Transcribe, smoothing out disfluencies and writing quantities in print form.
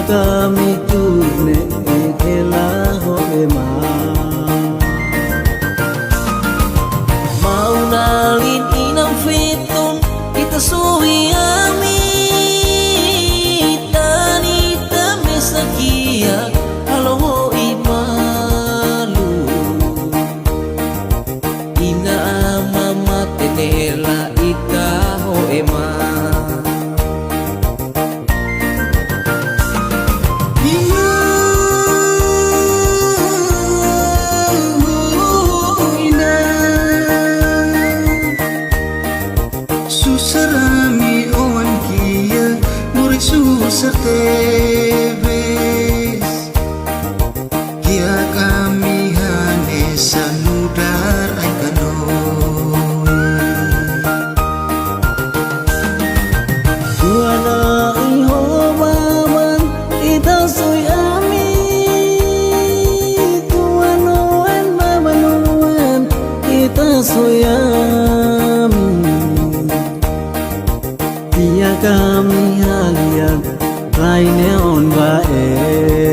kami tu ne khela ho ema maunalin inam fitun kita suami tani tamesakia halo imalu ina mama tenela ika ho ema Teves Kia kami hane sanudar ay kanoy Tuana iho maman ita soy ami Tuanoan mamanuan ita soy ami Kia kami halian Rai neon bae